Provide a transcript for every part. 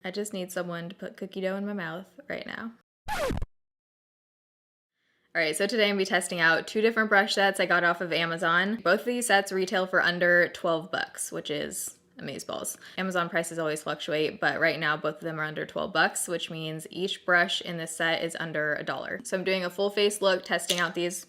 I just need someone to put cookie dough in my mouth right now. Alright, so today I'm going to be testing out 2 different brush sets I got off of Amazon. Both of these sets retail for under 12 bucks, which is amazeballs. Amazon prices always fluctuate, but right now both of them are under 12 bucks, which means each brush in this set is under $1. So I'm doing a full face look, testing out these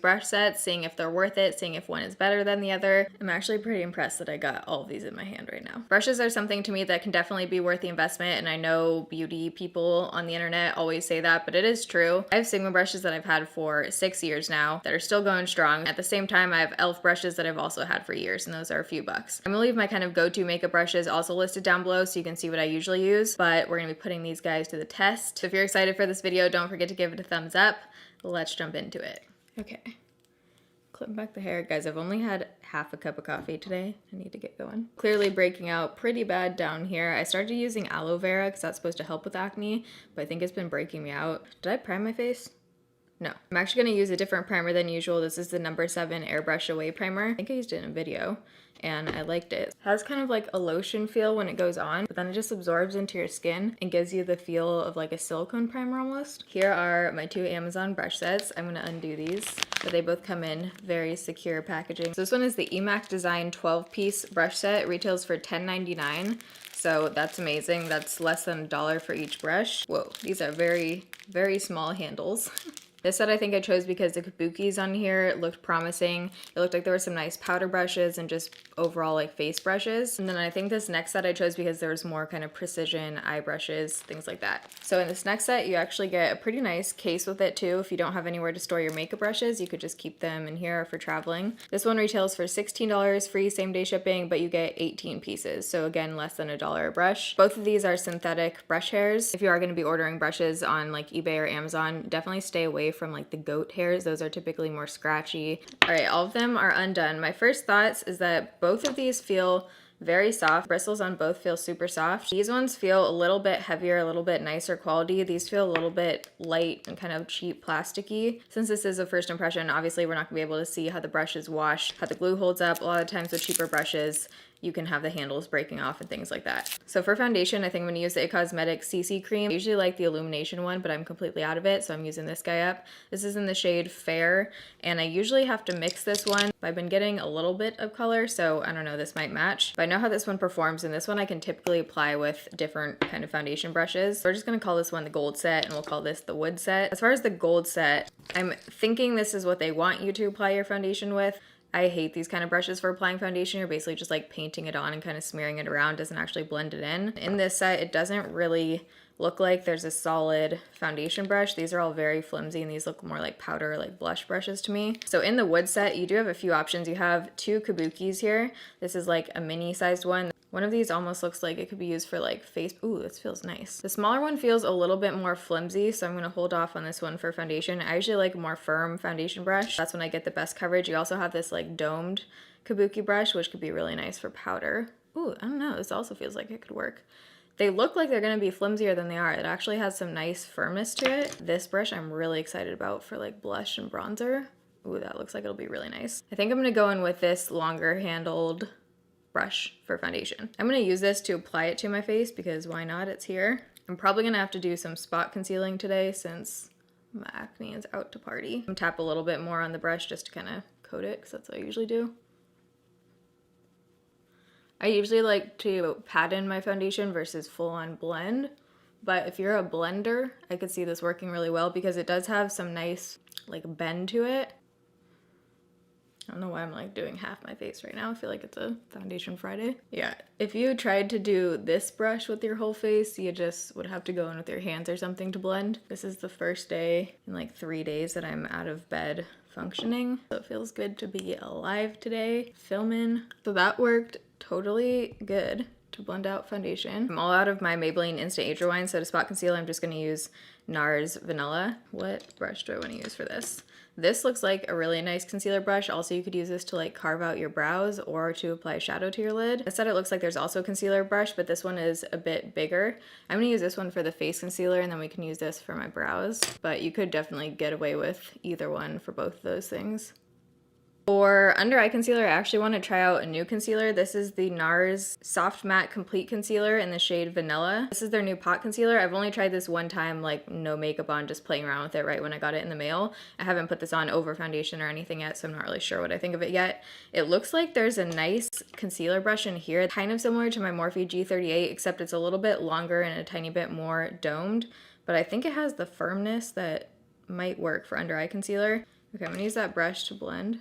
brush sets, seeing if they're worth it, seeing if one is better than the other. I'm actually pretty impressed that I got all of these in my hand right now. Brushes are something to me that can definitely be worth the investment, and I know beauty people on the internet always say that, but it is true. I have Sigma brushes that I've had for 6 years now that are still going strong. At the same time, I have e.l.f. brushes that I've also had for years, and those are a few bucks. I'm gonna leave my kind of go-to makeup brushes also listed down below so you can see what I usually use, but we're gonna be putting these guys to the test. So if you're excited for this video, don't forget to give it a thumbs up. Let's jump into it. Okay, clip back the hair. Guys, I've only had half a cup of coffee today. I need to get going. Clearly breaking out pretty bad down here. I started using aloe vera because that's supposed to help with acne, but I think it's been breaking me out. Did I prime my face? No. I'm actually going to use a different primer than usual. This is the No. 7 Airbrush Away Primer. I think I used it in a video and I liked it. It has kind of like a lotion feel when it goes on, but then it just absorbs into your skin and gives you the feel of like a silicone primer almost. Here are my 2 Amazon brush sets. I'm gonna undo these, but they both come in very secure packaging. So this one is the EMAC Design 12-piece brush set. It retails for $10.99. So that's amazing. That's less than $1 for each brush. Whoa, these are very, very small handles. This set I think I chose because the kabukis on here looked promising. It looked like there were some nice powder brushes and just overall like face brushes. And then I think this next set I chose because there was more kind of precision eye brushes, things like that. So in this next set, you actually get a pretty nice case with it too. If you don't have anywhere to store your makeup brushes, you could just keep them in here for traveling. This one retails for $16 free same-day shipping, but you get 18 pieces. So again, less than $1 a brush. Both of these are synthetic brush hairs. If you are going to be ordering brushes on like eBay or Amazon, definitely stay away from like the goat hairs. Those are typically more scratchy. All right, all of them are undone. My first thoughts is that both of these feel very soft. Bristles on both feel super soft. These ones feel a little bit heavier, a little bit nicer quality. These feel a little bit light and kind of cheap plasticky. Since this is a first impression, obviously we're not gonna be able to see how the brush is washed, how the glue holds up. A lot of times with cheaper brushes, you can have the handles breaking off and things like that. So for foundation, I think I'm gonna use the It Cosmetics CC cream. I usually like the illumination one, but I'm completely out of it, so I'm using this guy up. This is in the shade Fair, and I usually have to mix this one. I've been getting a little bit of color, so I don't know, this might match. But I know how this one performs, and this one I can typically apply with different kind of foundation brushes. So we're just gonna call this one the gold set, and we'll call this the wood set. As far as the gold set, I'm thinking this is what they want you to apply your foundation with. I hate these kind of brushes for applying foundation. You're basically just like painting it on and kind of smearing it around. It doesn't actually blend it in. In this set, it doesn't really look like there's a solid foundation brush. These are all very flimsy and these look more like powder, like blush brushes to me. So in the wood set, you do have a few options. You have 2 kabukis here. This is like a mini sized one. One of these almost looks like it could be used for like face. Ooh, this feels nice. The smaller one feels a little bit more flimsy, so I'm gonna hold off on this one for foundation. I usually like a more firm foundation brush. That's when I get the best coverage. You also have this like domed kabuki brush, which could be really nice for powder. Ooh, I don't know, this also feels like it could work. They look like they're gonna be flimsier than they are. It actually has some nice firmness to it. This brush I'm really excited about for like blush and bronzer. Ooh, that looks like it'll be really nice. I think I'm gonna go in with this longer handled brush for foundation. I'm gonna use this to apply it to my face because why not? It's here. I'm probably gonna have to do some spot concealing today since my acne is out to party. I'm tap a little bit more on the brush just to kind of coat it because that's what I usually do. I usually like to pat in my foundation versus full on blend, but if you're a blender, I could see this working really well because it does have some nice like bend to it. I don't know why I'm like doing half my face right now. I feel like it's a foundation Friday. Yeah, if you tried to do this brush with your whole face, you just would have to go in with your hands or something to blend. This is the first day in like 3 days that I'm out of bed functioning. So it feels good to be alive today, filming. So that worked totally good to blend out foundation. I'm all out of my Maybelline Instant Age Rewind, so to spot conceal, I'm just gonna use NARS Vanilla. What brush do I wanna use for this? This looks like a really nice concealer brush. Also, you could use this to like carve out your brows or to apply shadow to your lid. Instead, it looks like there's also a concealer brush, but this one is a bit bigger. I'm gonna use this one for the face concealer and then we can use this for my brows, but you could definitely get away with either one for both of those things. For under eye concealer, I actually want to try out a new concealer. This is the NARS Soft Matte Complete Concealer in the shade Vanilla. This is their new pot concealer. I've only tried this one time, like no makeup on, just playing around with it right when I got it in the mail. I haven't put this on over foundation or anything yet, so I'm not really sure what I think of it yet. It looks like there's a nice concealer brush in here, kind of similar to my Morphe G38, except it's a little bit longer and a tiny bit more domed, but I think it has the firmness that might work for under eye concealer. Okay, I'm gonna use that brush to blend.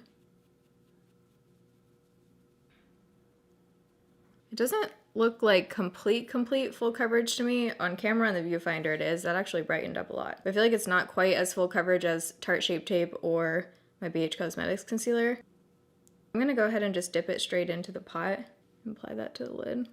It doesn't look like complete full coverage to me. On camera on the viewfinder it is. That actually brightened up a lot. I feel like it's not quite as full coverage as Tarte Shape Tape or my BH Cosmetics concealer. I'm gonna go ahead and just dip it straight into the pot and apply that to the lid.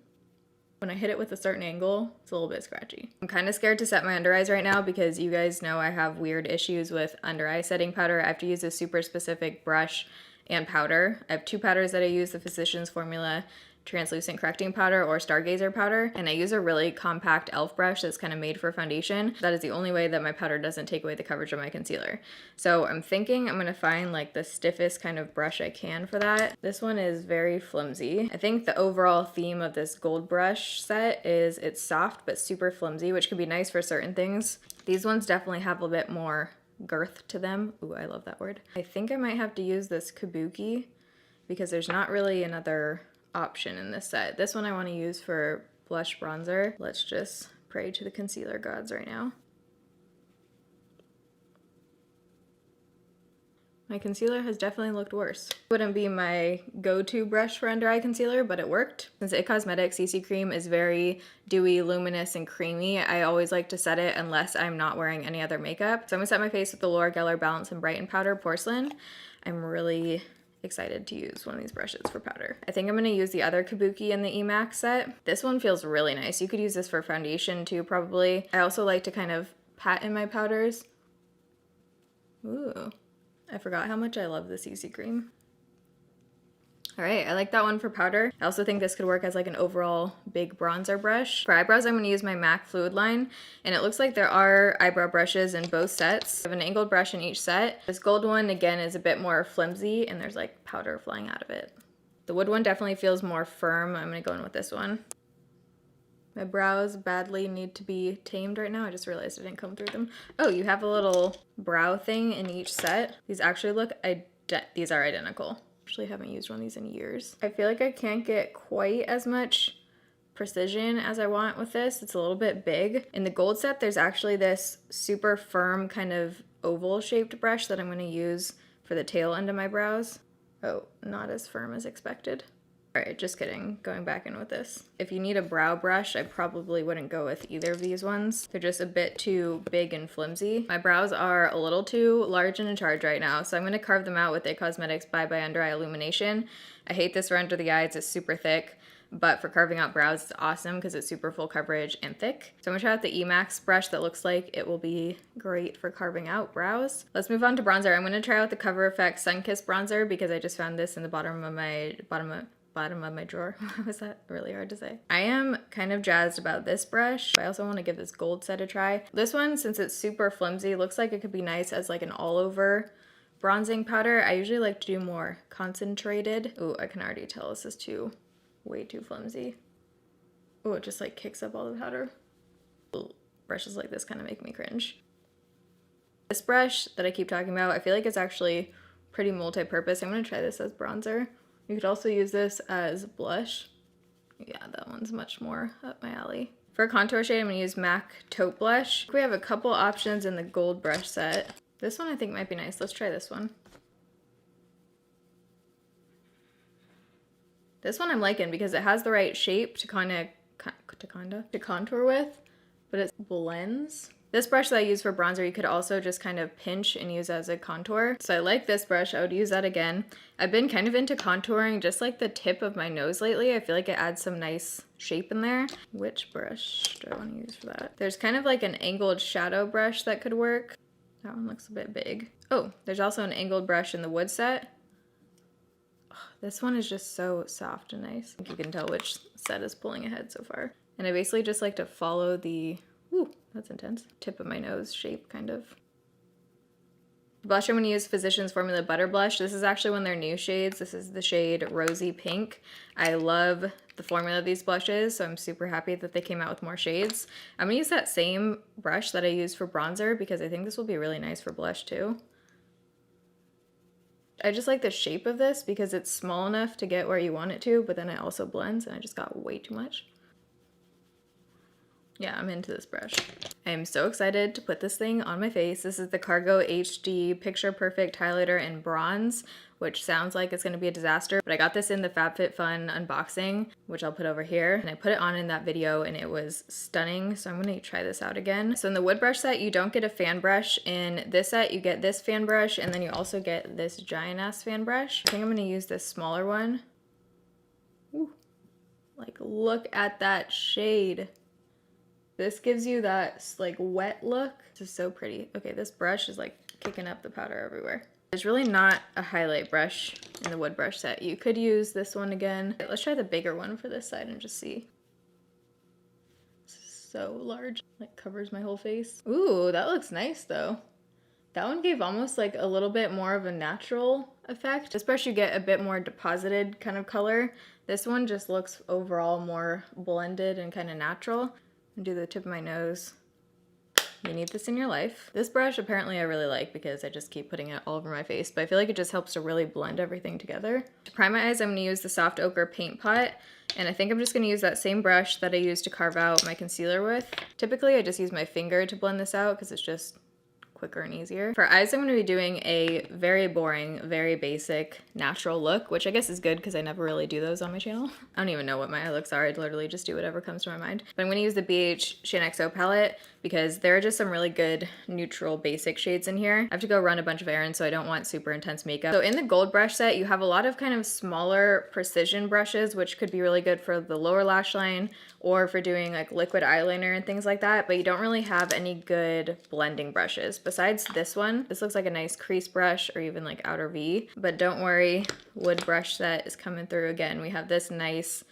When I hit it with a certain angle, it's a little bit scratchy. I'm kind of scared to set my under eyes right now because you guys know I have weird issues with under eye setting powder. I have to use a super specific brush and powder. I have two powders that I use, the Physicians Formula translucent correcting powder or stargazer powder, and I use a really compact elf brush that's kind of made for foundation. That is the only way that my powder doesn't take away the coverage of my concealer. So I'm thinking I'm gonna find like the stiffest kind of brush I can for that. This one is very flimsy. I think the overall theme of this gold brush set is it's soft but super flimsy, which could be nice for certain things. These ones definitely have a bit more girth to them. Ooh, I love that word. I think I might have to use this Kabuki because there's not really another option in this set. This one I want to use for blush bronzer. Let's just pray to the concealer gods right now. My concealer has definitely looked worse. Wouldn't be my go-to brush for under eye concealer, but it worked. Since It Cosmetics CC Cream is very dewy, luminous, and creamy, I always like to set it unless I'm not wearing any other makeup. So I'm gonna set my face with the Laura Geller Balance and Brighten Powder Porcelain. I'm really excited to use one of these brushes for powder. I think I'm gonna use the other Kabuki in the Emax set. This one feels really nice. You could use this for foundation too, probably. I also like to kind of pat in my powders. Ooh, I forgot how much I love the CC Cream. All right, I like that one for powder. I also think this could work as like an overall big bronzer brush. For eyebrows, I'm gonna use my MAC Fluid Line, and it looks like there are eyebrow brushes in both sets. I have an angled brush in each set. This gold one, again, is a bit more flimsy, and there's like powder flying out of it. The wood one definitely feels more firm. I'm gonna go in with this one. My brows badly need to be tamed right now. I just realized I didn't comb through them. Oh, you have a little brow thing in each set. These actually look, these are identical. Actually haven't used one of these in years. I feel like I can't get quite as much precision as I want with this. It's a little bit big. In the gold set, there's actually this super firm kind of oval shaped brush that I'm gonna use for the tail end of my brows. Oh, not as firm as expected. All right, just kidding, going back in with this. If you need a brow brush, I probably wouldn't go with either of these ones. They're just a bit too big and flimsy. My brows are a little too large and in charge right now, so I'm gonna carve them out with It Cosmetics Bye Bye Under Eye Illumination. I hate this for under the eyes, it's super thick, but for carving out brows, it's awesome because it's super full coverage and thick. So I'm gonna try out the Emax brush that looks like it will be great for carving out brows. Let's move on to bronzer. I'm gonna try out the Cover FX Sunkissed bronzer because I just found this in the bottom of my drawer. Was that really hard to say? I am kind of jazzed about this brush. I also want to give this gold set a try. This one, since it's super flimsy, looks like it could be nice as like an all over bronzing powder. I usually like to do more concentrated. Ooh, I can already tell this is way too flimsy. Ooh, it just like kicks up all the powder. Ooh, brushes like this kind of make me cringe. This brush that I keep talking about, I feel like it's actually pretty multi-purpose. I'm gonna try this as bronzer. You could also use this as blush. Yeah, that one's much more up my alley. For a contour shade, I'm gonna use MAC Taupe Blush. We have a couple options in the gold brush set. This one I think might be nice. Let's try this one. This one I'm liking because it has the right shape to contour with, but it blends. This brush that I use for bronzer, you could also just kind of pinch and use as a contour. So I like this brush, I would use that again. I've been kind of into contouring just like the tip of my nose lately. I feel like it adds some nice shape in there. Which brush do I want to use for that? There's kind of like an angled shadow brush that could work. That one looks a bit big. Oh, there's also an angled brush in the wood set. Oh, this one is just so soft and nice. I think you can tell which set is pulling ahead so far. And I basically just like to follow the, ooh, that's intense, tip of my nose shape kind of. Blush I'm going to use Physicians Formula Butter Blush. This is actually one of their new shades. This is the shade Rosy Pink. I love the formula of these blushes, so I'm super happy that they came out with more shades. I'm going to use that same brush that I used for bronzer because I think this will be really nice for blush too. I just like the shape of this because it's small enough to get where you want it to, but then it also blends, and I just got way too much. Yeah, I'm into this brush. I am so excited to put this thing on my face. This is the Cargo HD Picture Perfect Highlighter in Bronze, which sounds like it's going to be a disaster, but I got this in the FabFitFun unboxing, which I'll put over here, and I put it on in that video and it was stunning, so I'm going to try this out again. So in the wood brush set, you don't get a fan brush. In this set, you get this fan brush, and then you also get this giant ass fan brush. I think I'm going to use this smaller one. Ooh, like look at that shade. This gives you that like wet look. This is so pretty. Okay, this brush is like kicking up the powder everywhere. There's really not a highlight brush in the wood brush set. You could use this one again. Let's try the bigger one for this side and just see. So large, like covers my whole face. Ooh, that looks nice though. That one gave almost like a little bit more of a natural effect. This brush you get a bit more deposited kind of color. This one just looks overall more blended and kind of natural. And do the tip of my nose. You need this in your life. This brush apparently I really like because I just keep putting it all over my face, but I feel like it just helps to really blend everything together. To prime my eyes, I'm gonna use the Soft Ochre Paint Pot, and I think I'm just gonna use that same brush that I used to carve out my concealer with. Typically I just use my finger to blend this out because it's just quicker and easier. For eyes, I'm going to be doing a very boring, very basic, natural look, which I guess is good because I never really do those on my channel. I don't even know what my eye looks are. I literally just do whatever comes to my mind. But I'm going to use the BH Shane XO palette because there are just some really good neutral basic shades in here. I have to go run a bunch of errands, so I don't want super intense makeup. So in the gold brush set, you have a lot of kind of smaller precision brushes, which could be really good for the lower lash line or for doing like liquid eyeliner and things like that, but you don't really have any good blending brushes. Besides this one, this looks like a nice crease brush or even like outer V, but don't worry, wood brush set is coming through again. We have this nice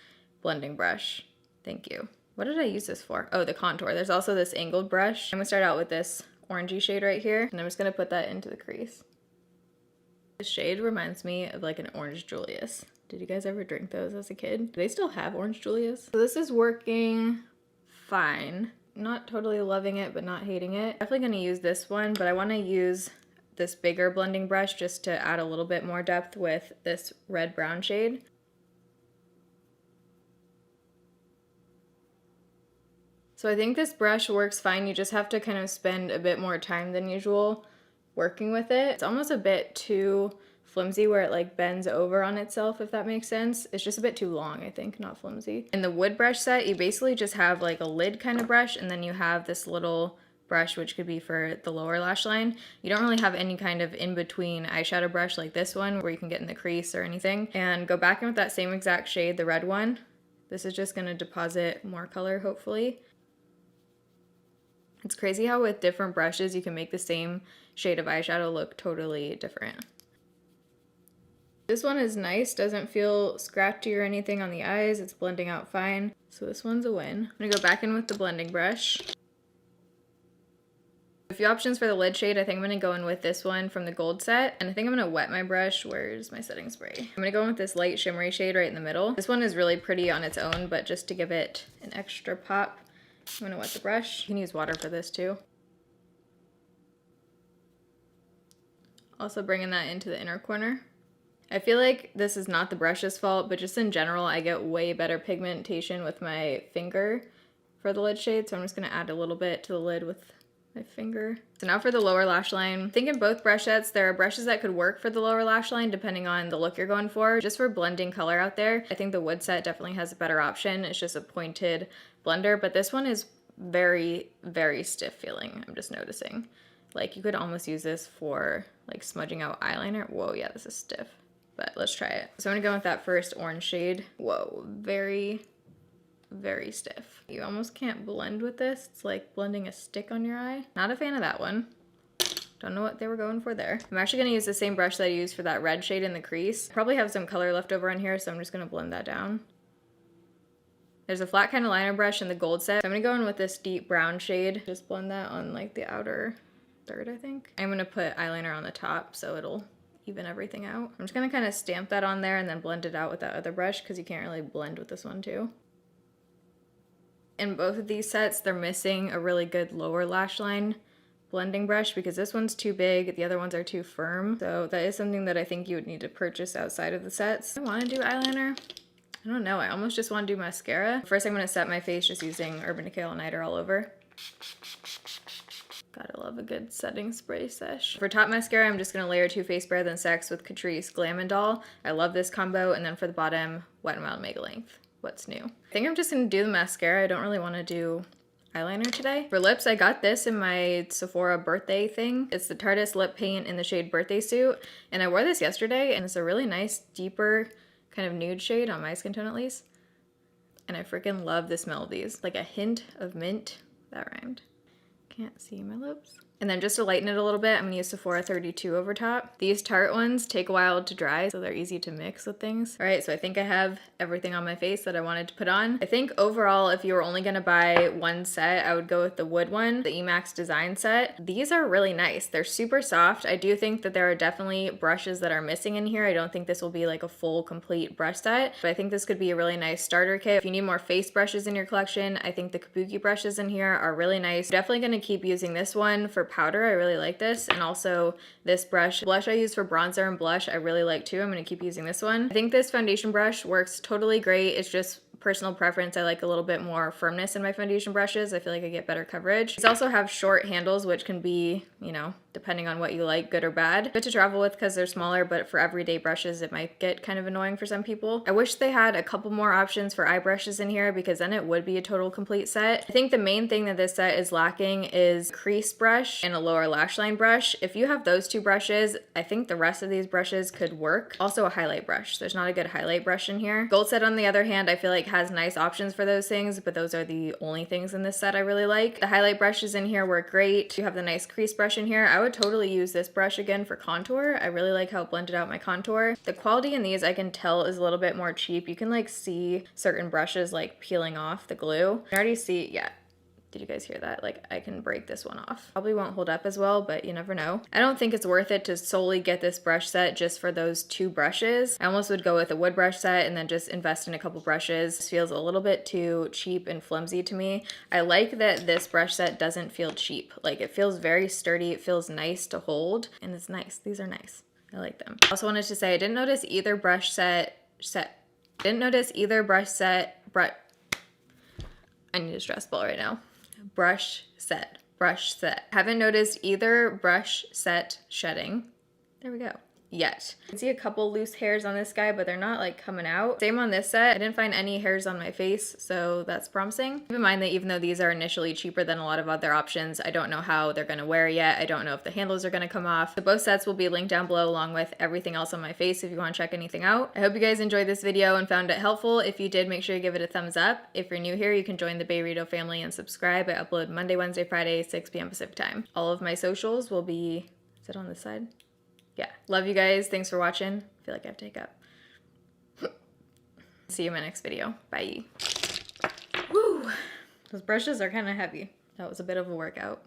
blending brush. Thank you. What did I use this for? Oh, the contour. There's also this angled brush. I'm gonna start out with this orangey shade right here, and I'm just gonna put that into the crease. This shade reminds me of like an Orange Julius. Did you guys ever drink those as a kid? Do they still have Orange Julius? So this is working fine. Not totally loving it, but not hating it. Definitely gonna use this one, but I wanna use this bigger blending brush just to add a little bit more depth with this red brown shade. So I think this brush works fine. You just have to kind of spend a bit more time than usual working with it. It's almost a bit too flimsy where it like bends over on itself, if that makes sense. It's just a bit too long, I think, not flimsy. In the wood brush set, you basically just have like a lid kind of brush, and then you have this little brush which could be for the lower lash line. You don't really have any kind of in-between eyeshadow brush like this one where you can get in the crease or anything. And go back in with that same exact shade, the red one. This is just gonna deposit more color, hopefully. It's crazy how with different brushes you can make the same shade of eyeshadow look totally different. This one is nice, doesn't feel scratchy or anything on the eyes. It's blending out fine. So this one's a win. I'm gonna go back in with the blending brush. A few options for the lid shade. I think I'm gonna go in with this one from the gold set. And I think I'm gonna wet my brush. Where's my setting spray? I'm gonna go in with this light shimmery shade right in the middle. This one is really pretty on its own, but just to give it an extra pop, I'm gonna wet the brush. You can use water for this too. Also bringing that into the inner corner. I feel like this is not the brush's fault, but just in general, I get way better pigmentation with my finger for the lid shade, so I'm just gonna add a little bit to the lid with my finger. So now for the lower lash line. I think in both brush sets, there are brushes that could work for the lower lash line depending on the look you're going for. Just for blending color out there, I think the wood set definitely has a better option. It's just a pointed blender, but this one is very, very stiff feeling, I'm just noticing. Like you could almost use this for like smudging out eyeliner. Whoa, yeah, this is stiff, but let's try it. So I'm gonna go with that first orange shade. Whoa, very, very stiff. You almost can't blend with this. It's like blending a stick on your eye. Not a fan of that one. Don't know what they were going for there. I'm actually gonna use the same brush that I used for that red shade in the crease. Probably have some color left over on here, so I'm just gonna blend that down. There's a flat kind of liner brush in the gold set. So I'm gonna go in with this deep brown shade. Just blend that on like the outer third, I think. I'm gonna put eyeliner on the top so it'll even everything out. I'm just gonna kind of stamp that on there and then blend it out with that other brush because you can't really blend with this one too. In both of these sets, they're missing a really good lower lash line blending brush because this one's too big, the other ones are too firm. So that is something that I think you would need to purchase outside of the sets. I wanna do eyeliner. I don't know, I almost just wanna do mascara. First I'm gonna set my face just using Urban Decay All Nighter all over. Gotta love a good setting spray sesh. For top mascara, I'm just gonna layer Too Faced Bare Than Sex with Catrice Glam and Doll. I love this combo. And then for the bottom, Wet n Wild Mega Length. What's new? I think I'm just gonna do the mascara. I don't really wanna do eyeliner today. For lips, I got this in my Sephora birthday thing. It's the Tarteist lip paint in the shade Birthday Suit. And I wore this yesterday and it's a really nice, deeper kind of nude shade on my skin tone at least. And I freaking love the smell of these. Like a hint of mint. That rhymed. Can't see my lips. And then just to lighten it a little bit, I'm gonna use Sephora 32 over top. These Tarte ones take a while to dry, so they're easy to mix with things. All right, so I think I have everything on my face that I wanted to put on. I think overall, if you were only gonna buy one set, I would go with the wood one, the Emax design set. These are really nice. They're super soft. I do think that there are definitely brushes that are missing in here. I don't think this will be like a full, complete brush set, but I think this could be a really nice starter kit. If you need more face brushes in your collection, I think the Kabuki brushes in here are really nice. Definitely gonna keep using this one for powder. I really like this. And also this brush. Blush I use for bronzer and blush I really like too. I'm going to keep using this one. I think this foundation brush works totally great. It's just personal preference. I like a little bit more firmness in my foundation brushes. I feel like I get better coverage. These also have short handles, which can be, you know, depending on what you like, good or bad. Good to travel with because they're smaller, but for everyday brushes, it might get kind of annoying for some people. I wish they had a couple more options for eye brushes in here because then it would be a total complete set. I think the main thing that this set is lacking is crease brush and a lower lash line brush. If you have those two brushes, I think the rest of these brushes could work. Also a highlight brush. There's not a good highlight brush in here. Gold set on the other hand, I feel like has nice options for those things, but those are the only things in this set I really like. The highlight brushes in here work great. You have the nice crease brush in here. I would totally use this brush again for contour. I really like how it blended out my contour. The quality in these I can tell is a little bit more cheap. You can like see certain brushes like peeling off the glue. I already see, yeah. Did you guys hear that? Like I can break this one off. Probably won't hold up as well, but you never know. I don't think it's worth it to solely get this brush set just for those two brushes. I almost would go with a wood brush set and then just invest in a couple brushes. This feels a little bit too cheap and flimsy to me. I like that this brush set doesn't feel cheap. Like it feels very sturdy. It feels nice to hold and it's nice. These are nice. I like them. I also wanted to say I didn't notice either brush set. I need a stress ball right now. Brush set. Haven't noticed either brush set shedding. There we go. Yet. I can see a couple loose hairs on this guy, but they're not like coming out. Same on this set. I didn't find any hairs on my face, so that's promising. Keep in mind that even though these are initially cheaper than a lot of other options, I don't know how they're gonna wear yet. I don't know if the handles are gonna come off. So both sets will be linked down below along with everything else on my face if you wanna check anything out. I hope you guys enjoyed this video and found it helpful. If you did, make sure you give it a thumbs up. If you're new here, you can join the Beyrito family and subscribe. I upload Monday, Wednesday, Friday, 6 p.m. Pacific time. All of my socials will be, is it on this side? Yeah, love you guys. Thanks for watching. I feel like I have to take up. See you in my next video. Bye. Woo! Those brushes are kind of heavy. That was a bit of a workout.